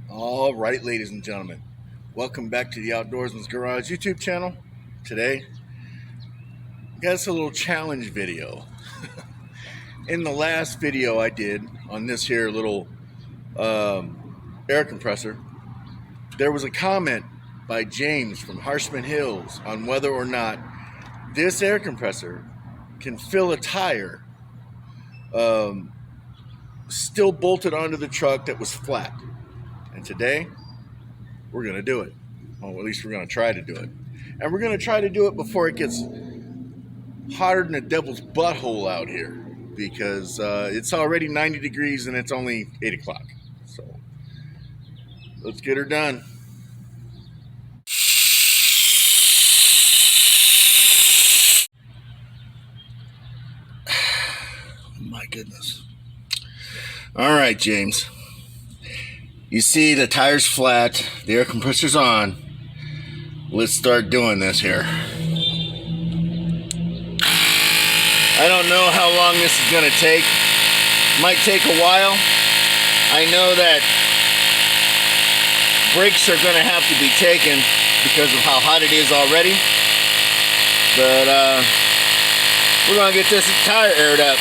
All right, ladies and gentlemen, welcome back to the Outdoorsman's Garage YouTube channel. Today, I got us a little challenge video. In the last video I did on this here little air compressor, there was a comment by James from Harshman Hills on whether or not this air compressor can fill a tire still bolted onto the truck that was flat. And today, we're going to do it. Well, at least we're going to try to do it. And we're going to try to do it before it gets hotter than a devil's butthole out here. Because it's already 90 degrees and it's only 8 o'clock. So, let's get her done. My goodness. All right, James. You see the tire's flat, the air compressor's on. Let's start doing this here. I don't know how long this is going to take. Might take a while. I know that breaks are going to have to be taken because of how hot it is already. But we're going to get this tire aired up.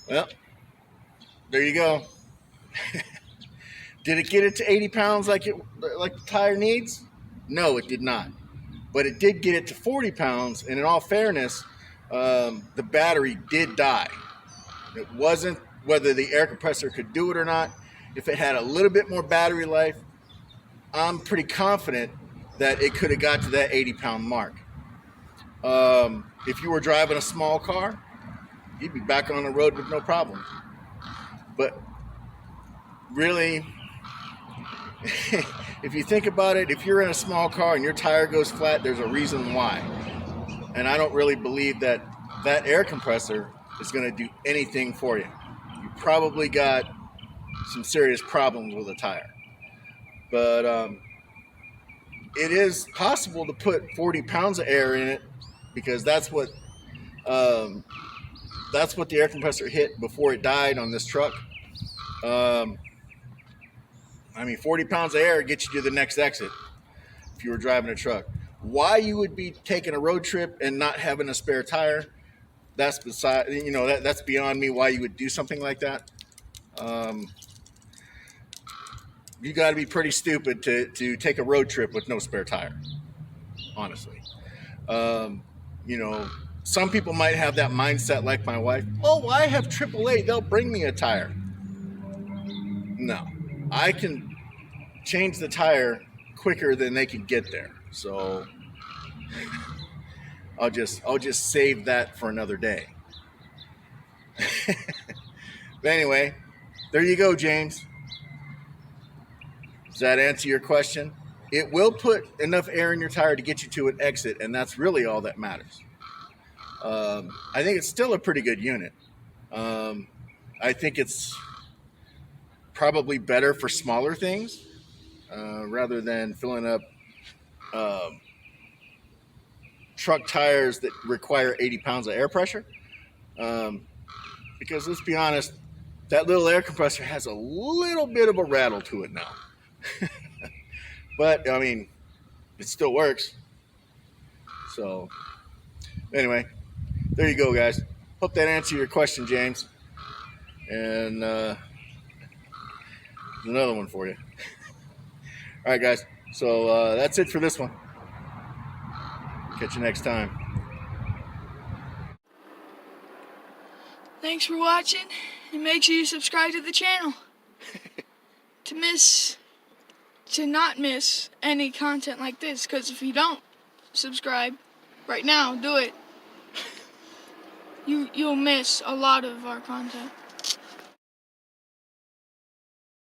Well, there you go. Did it get it to 80 pounds like the tire needs? No, it did not. But it did get it to 40 pounds, and in all fairness, the battery did die. It wasn't whether the air compressor could do it or not. If it had a little bit more battery life, I'm pretty confident that it could have got to that 80-pound mark. If you were driving a small car, you'd be back on the road with no problem. But really, if you think about it, if you're in a small car and your tire goes flat, there's a reason why. And I don't really believe that that air compressor is going to do anything for you. You probably got some serious problems with a tire. But it is possible to put 40 pounds of air in it, because that's what the air compressor hit before it died on this truck. I mean, 40 pounds of air gets you to the next exit if you were driving a truck. Why you would be taking a road trip and not having a spare tire, that's beside, that's beyond me, why you would do something like that. You got to be pretty stupid to take a road trip with no spare tire, honestly. Some people might have that mindset like my wife. Oh, I have AAA. They'll bring me a tire. No, I can change the tire quicker than they can get there. So I'll just save that for another day. But anyway, there you go, James. Does that answer your question? It will put enough air in your tire to get you to an exit, and that's really all that matters. I think it's still a pretty good unit. I think it's probably better for smaller things rather than filling up truck tires that require 80 pounds of air pressure. Because let's be honest, that little air compressor has a little bit of a rattle to it now. But, I mean, it still works. So, anyway. There you go, guys. Hope that answered your question, James. And there's another one for you. All right, guys. So that's it for this one. Catch you next time. Thanks for watching, and make sure you subscribe to the channel. to not miss any content like this, because if you don't subscribe right now, do it. You'll miss a lot of our content.